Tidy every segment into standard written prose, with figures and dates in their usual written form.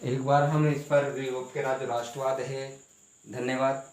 एक बार हम इस पर यूरोप के जो राष्ट्रवाद है, धन्यवाद,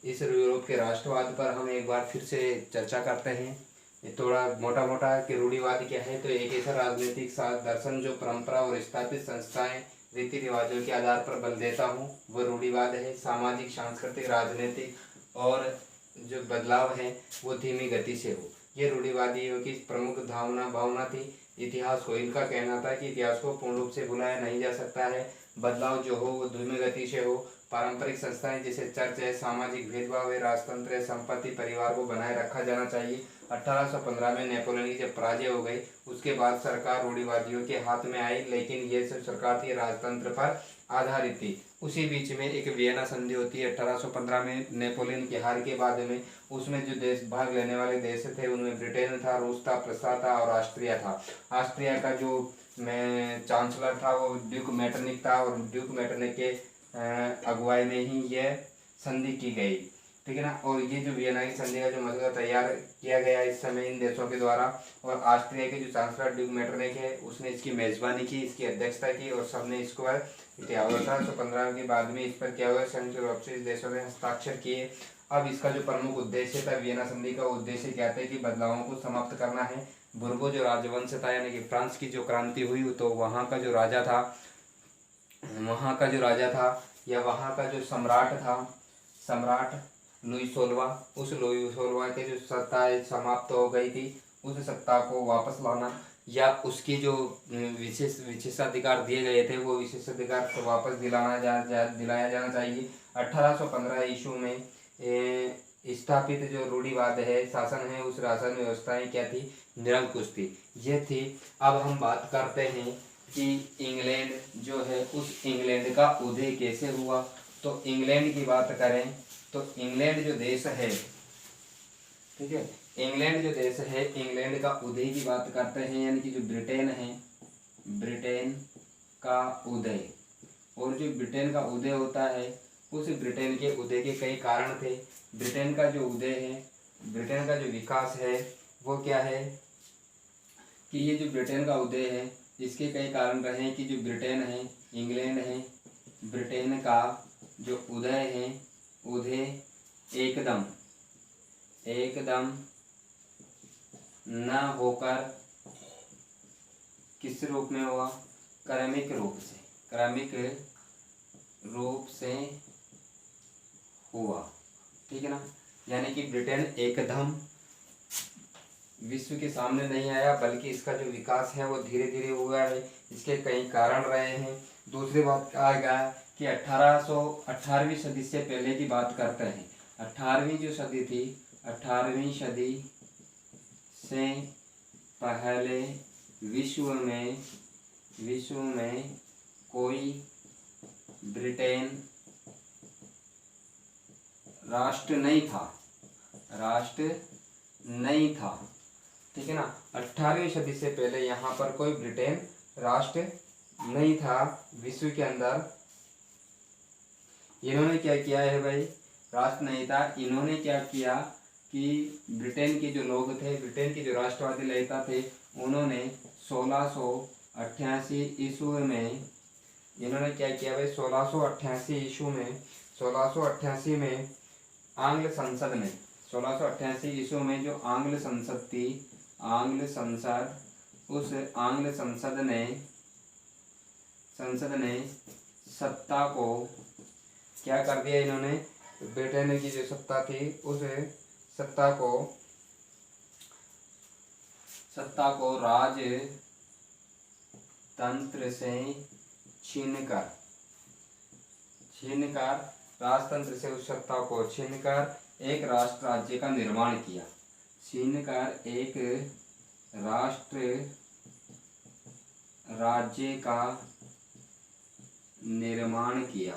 इस यूरोप के राष्ट्रवाद पर हम एक बार फिर से चर्चा करते हैं। ये थोड़ा मोटा मोटा कि रूढ़िवाद क्या है। तो एक ऐसा राजनीतिक दर्शन जो परंपरा और स्थापित संस्थाएं रीति रिवाजों के आधार पर बल देता हूँ, वह रूढ़िवाद है। सामाजिक, सांस्कृतिक, राजनीतिक और जो बदलाव है वो धीमी गति से हो, ये रूढ़िवादियों की प्रमुख भावना थी। इतिहास को, इनका कहना था कि इतिहास को पूर्ण रूप से भुलाया नहीं जा सकता है। बदलाव जो हो वो धीमी गति से हो। पारंपरिक संस्थाएं जैसे चर्च है, सामाजिक भेदभाव है, राजतंत्र है, संपत्ति, परिवार को बनाए रखा जाना चाहिए। 1815 में नेपोलियन की जब पराजय हो गई, उसके बाद सरकार रूढ़िवादियों के हाथ में आई, लेकिन ये सब सरकार थी राजतंत्र पर आधारित थी। उसी बीच में एक वियना संधि होती है 1815 में, नेपोलियन की हार के बाद में। उसमें जो देश भाग लेने वाले देश थे उनमें ब्रिटेन था, रूस था, प्रसा था और ऑस्ट्रिया था। ऑस्ट्रिया का जो चांसलर था वो ड्यूक मेटरनिक था, और ड्यूक मेटरनिक के अगुवाई में ही यह संधि की गई, ठीक है ना। और ये जो वियना की संधि का जो मसला तैयार किया गया इस समय इन देशों के द्वारा, और ऑस्ट्रिया के जो चांसलर ड्यूक मेटरनिक है उसने इसकी मेजबानी की, इसकी अध्यक्षता की, और सबने इसको 1815 के बाद में इस पर क्या हुआ, संयुक्त रूप से इस देशों ने हस्ताक्षर किए। अब इसका जो प्रमुख उद्देश्य था वियना संधि का, उद्देश्य क्या था कि बदलावों को समाप्त करना है। बुर्बो जो राजवंश था, यानी कि फ्रांस की जो क्रांति हुई, तो वहाँ का जो राजा था, या वहाँ का जो सम्राट था, सम्राट लुई 16, उस लुई 16 के जो सत्ता समाप्त हो गई थी, उस सत्ता को वापस लाना, या उसकी जो विशेषाधिकार दिए गए थे वो विशेषाधिकार को वापस दिलाया जाना चाहिए। 1815 ईस्वी में स्थापित जो रूढ़िवाद है, शासन है, उस शासन व्यवस्थाएं क्या थी, निरंकुश थी, ये थी। अब हम बात करते हैं कि इंग्लैंड जो है, उस इंग्लैंड का उदय कैसे हुआ। तो इंग्लैंड की बात करें तो इंग्लैंड जो देश है, ठीक है, इंग्लैंड जो देश है, इंग्लैंड का उदय की बात करते हैं, यानी कि जो ब्रिटेन है, ब्रिटेन का उदय। और जो ब्रिटेन का उदय होता है, उस ब्रिटेन के उदय के कई कारण थे। ब्रिटेन का जो उदय है, ब्रिटेन का जो विकास है वो क्या है कि ये जो ब्रिटेन का उदय है इसके कई कारण रहे हैं कि जो ब्रिटेन है, इंग्लैंड है, ब्रिटेन का जो उदय है, उदय एकदम एकदम न होकर किस रूप में हुआ, क्रमिक रूप से हुआ, ठीक है ना। यानी कि ब्रिटेन एकदम विश्व के सामने नहीं आया, बल्कि इसका जो विकास है वो धीरे धीरे हुआ है। इसके कई कारण रहे हैं। दूसरी बात कहा गया कि 18वीं सदी से पहले की बात करते हैं। 18वीं जो सदी थी, 18वीं सदी से पहले विश्व में कोई ब्रिटेन राष्ट्र नहीं था, ठीक है ना। 18वीं सदी से पहले यहाँ पर कोई ब्रिटेन राष्ट्र नहीं था विश्व के अंदर। इन्होंने क्या किया है भाई, राष्ट्र नहीं था, इन्होंने क्या किया कि ब्रिटेन के जो लोग थे, ब्रिटेन के जो राष्ट्रवादी नेता थे, उन्होंने 1688 ईस्वी में, इन्होंने क्या किया भाई, 1688 ईस्वी में, 1688 में आंग्ल संसद में, 1688 ईस्वी में जो आंग्ल संसद थी, आंग्ल संसद, उस आंग्ल संसद ने सत्ता को क्या कर दिया, इन्होंने ब्रिटेन की जो सत्ता थी उस सत्ता को राजतंत्र से छीनकर राजतंत्र से उस सत्ता को छीनकर एक राष्ट्र राज्य का निर्माण किया, छीनकर एक राष्ट्र राज्य का निर्माण किया,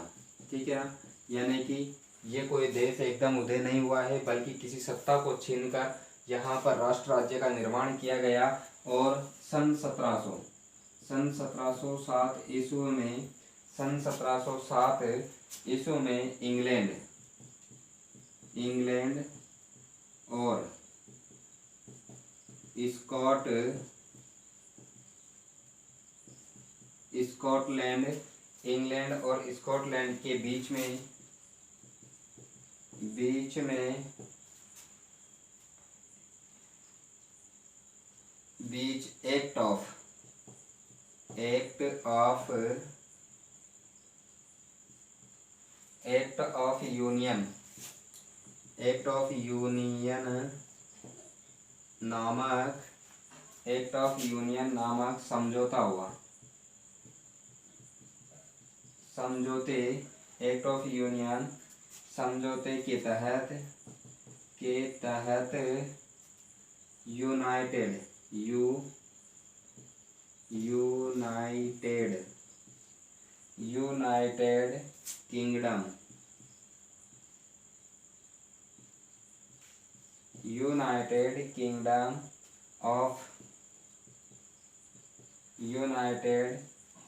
ठीक है। यानी कि ये कोई देश एकदम उदय नहीं हुआ है, बल्कि किसी सत्ता को छीनकर यहाँ पर राष्ट्र राज्य का निर्माण किया गया। और सन 1707 ईस्वी में इंग्लैंड और स्कॉटलैंड इंग्लैंड और स्कॉटलैंड के बीच एक्ट ऑफ यूनियन नामक समझौता हुआ। एक्ट ऑफ यूनियन समझौते के तहत United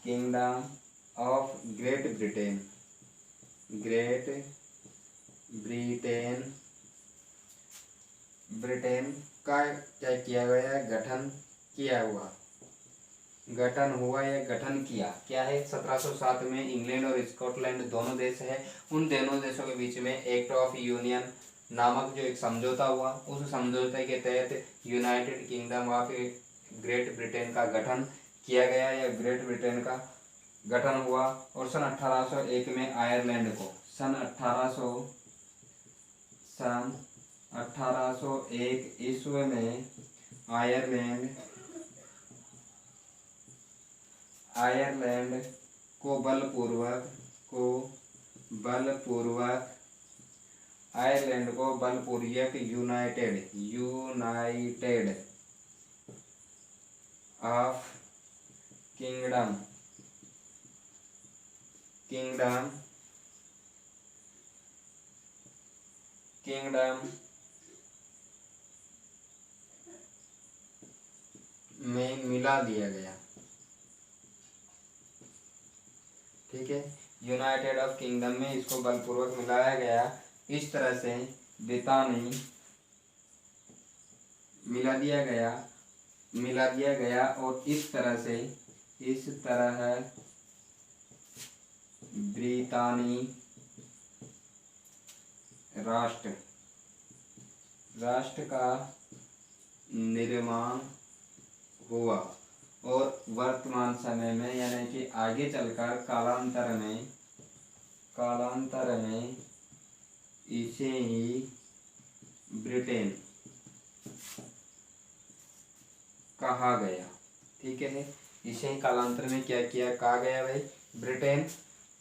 kingdom of great Britain का क्या किया गया, गठन हुआ या गठन किया। क्या है, 1707 में इंग्लैंड और स्कॉटलैंड दोनों देश है, उन दोनों देशों के बीच में एक्ट ऑफ यूनियन नामक जो एक समझौता हुआ, उस समझौते के तहत United kingdom of great Britain का गठन किया गया या ग्रेट ब्रिटेन का गठन हुआ। और सन 1801 में आयरलैंड को सन 1801 ईस्वी में आयरलैंड को बलपूर्वक यूनाइटेड ऑफ किंगडम में मिला दिया गया। ठीक है, यूनाइटेड ऑफ किंगडम में इसको बलपूर्वक मिलाया गया। इस तरह से मिला दिया गया और इस तरह ब्रितानी राष्ट्र का निर्माण हुआ। और वर्तमान समय में यानी कि आगे चलकर कालांतर में इसे ही ब्रिटेन कहा गया। ठीक है, इसे ही कालांतर में क्या किया, कहा गया भाई, ब्रिटेन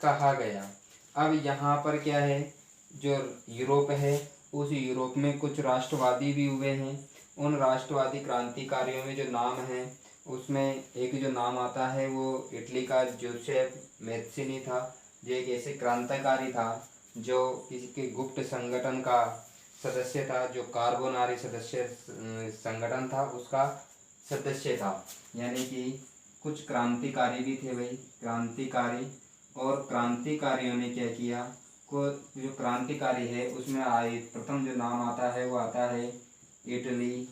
कहा गया। अब यहाँ पर क्या है, जो यूरोप है, उस यूरोप में कुछ राष्ट्रवादी भी हुए हैं। उन राष्ट्रवादी क्रांतिकारियों में जो नाम है, उसमें एक जो नाम आता है वो इटली का जोसेफ मैत्सिनी था, जो एक ऐसे क्रांतिकारी था जो किसी के गुप्त संगठन का सदस्य था, जो कार्बोनारी सदस्य संगठन था उसका सदस्य था। यानी कि कुछ क्रांतिकारी भी थे भाई, क्रांतिकारी। और क्रांतिकारियों ने क्या किया, को जो क्रांतिकारी है उसमें प्रथम जो नाम आता है वो आता है इटली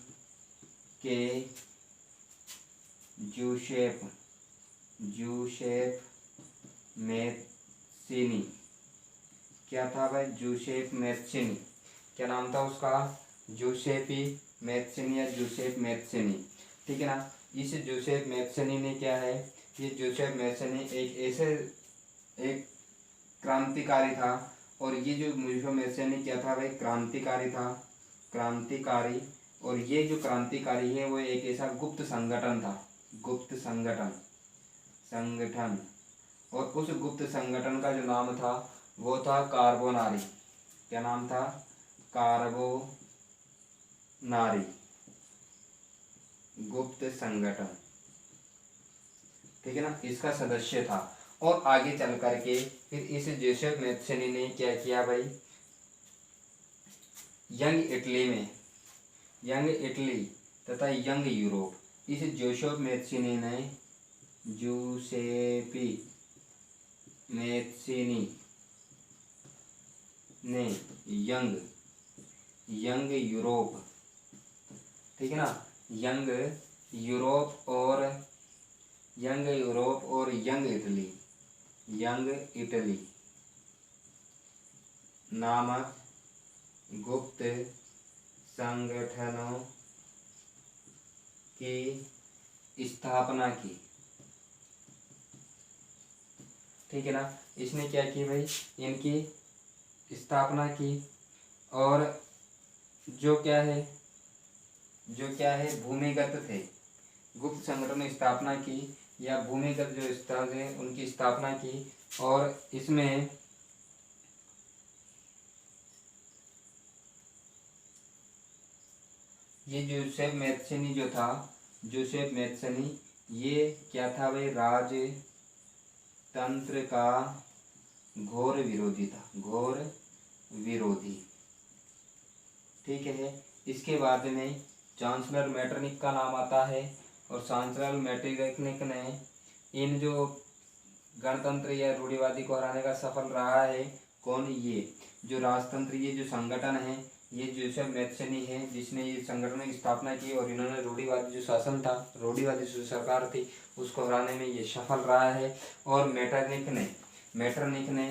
के जोसेफ मैत्सिनी। क्या था भाई, जोसेफ मैत्सिनी, क्या नाम था उसका, जोसेफी मैत्सिनी या जोसेफ मैत्सिनी। ठीक है ना। इस जोसेफ मैत्सिनी ने क्या है, ये जोसेफ मैत्सिनी एक क्रांतिकारी था। और ये जो जोसेफ मैत्सिनी क्या था भाई, क्रांतिकारी था, क्रांतिकारी। और ये जो क्रांतिकारी है वो एक ऐसा गुप्त संगठन था, गुप्त संगठन। और उस गुप्त संगठन का जो नाम था वो था कार्बोनारी। क्या नाम था, कार्बोनारी गुप्त संगठन। ठीक है ना, इसका सदस्य था। और आगे चल करके फिर इस जोसेफ मैत्सिनी ने क्या किया भाई, यंग इटली तथा यंग यूरोप, इस जोसेफ मैत्सिनी ने यंग यूरोप, ठीक है ना, यंग यूरोप और यंग इटली यंग इटली नामक गुप्त संगठनों की स्थापना की। ठीक है ना, इसने क्या की भाई, इनकी स्थापना की। और जो क्या है भूमिगत थे, गुप्त संगठन ने स्थापना की या भूमिगत जो स्थल है उनकी स्थापना की। और इसमें ये जोसेफ मैथ्सनी जो था, जोसेफ मैथ्सनी, ये क्या था भाई, राजतंत्र का घोर विरोधी था, घोर विरोधी। ठीक है, इसके बाद में चांसलर मैटरनिक का नाम आता है। और चांसलर मैटरनिक ने इन जो गणतंत्र या रूढ़िवादी को हराने का सफल रहा है। कौन, ये जो राजतंत्र, ये जो संगठन है, ये जोसेफ मैथ्सनी है जिसने ये संगठन की स्थापना की। और इन्होंने रूढ़िवादी जो शासन था, रूढ़िवादी जो सरकार थी, उसको हराने में ये सफल रहा है। और मैटरनिक ने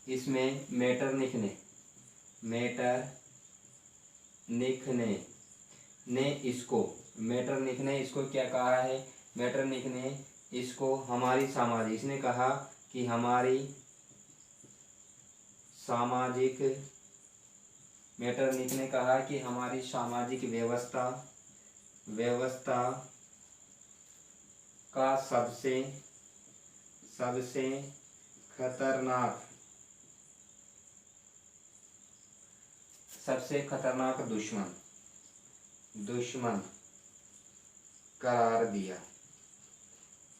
इसमें मैटरनिक ने इसको क्या कहा है, मैटरनिक ने इसको हमारी सामाजिक, इसने कहा कि हमारी सामाजिक, मैटरनिक ने कहा कि हमारी सामाजिक व्यवस्था का सबसे खतरनाक दुश्मन करार दिया।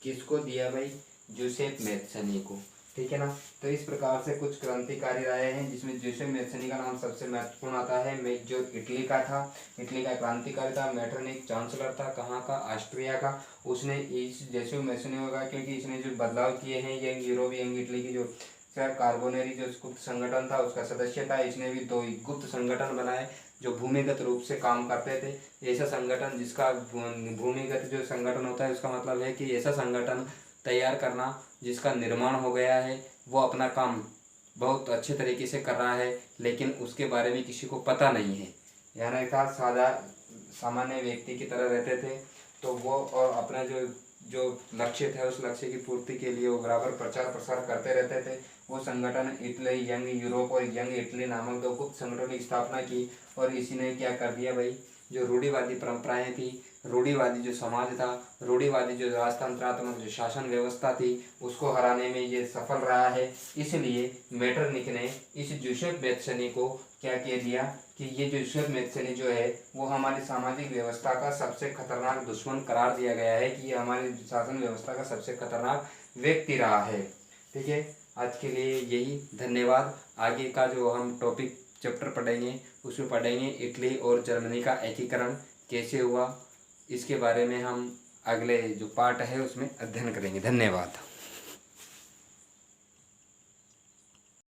किसको दिया भाई, जोसेफ मैथ्सनी को। ठीक है ना, तो इस प्रकार से कुछ क्रांतिकारी रहे हैं जिसमें जोसेफ मैथ्सनी का नाम सबसे महत्वपूर्ण आता है। जो इटली का था, इटली का क्रांतिकारी था। मैटरनिक चांसलर था, कहाँ का, ऑस्ट्रिया का। उसने इस जोसेफ मैथ्सनी होगा क्योंकि इसने जो बदलाव किए हैं यंग यूरोप, यंग इटली की जो कार्बोनेरी जो गुप्त संगठन था उसका सदस्य था। इसने भी 2 गुप्त संगठन बनाए जो भूमिगत रूप से काम करते थे। ऐसा संगठन जिसका भूमिगत जो संगठन होता है उसका मतलब है कि ऐसा संगठन तैयार करना जिसका निर्माण हो गया है, वो अपना काम बहुत अच्छे तरीके से कर रहा है लेकिन उसके बारे में किसी को पता नहीं है, यानी था सामान्य व्यक्ति की तरह रहते थे। तो वो और अपना जो लक्ष्य था उस लक्ष्य की पूर्ति के लिए वो बराबर प्रचार प्रसार करते रहते थे। वो संगठन इटली, यंग यूरोप और यंग इटली नामक 2 गुप्त संगठनों की स्थापना की। और इसी ने क्या कर दिया भाई, जो रूढ़िवादी परंपराएं थी, रूढ़िवादी जो समाज था, रूढ़िवादी जो राजतंत्रात्मक जो शासन व्यवस्था थी, उसको हराने में ये सफल रहा है। इसलिए मैटरनिक ने इस जोसेफ मैथ्सनी को क्या कह दिया कि ये जोसेफ मैथ्सनी जो है वो हमारी सामाजिक व्यवस्था का सबसे खतरनाक दुश्मन करार दिया गया है कि ये हमारी शासन व्यवस्था का सबसे खतरनाक व्यक्ति रहा है। ठीक है, आज के लिए यही, धन्यवाद। आगे का जो हम टॉपिक चैप्टर पढ़ेंगे उसमें पढ़ेंगे इटली और जर्मनी का एकीकरण कैसे हुआ, इसके बारे में हम अगले जो पार्ट है उसमें अध्ययन करेंगे। धन्यवाद।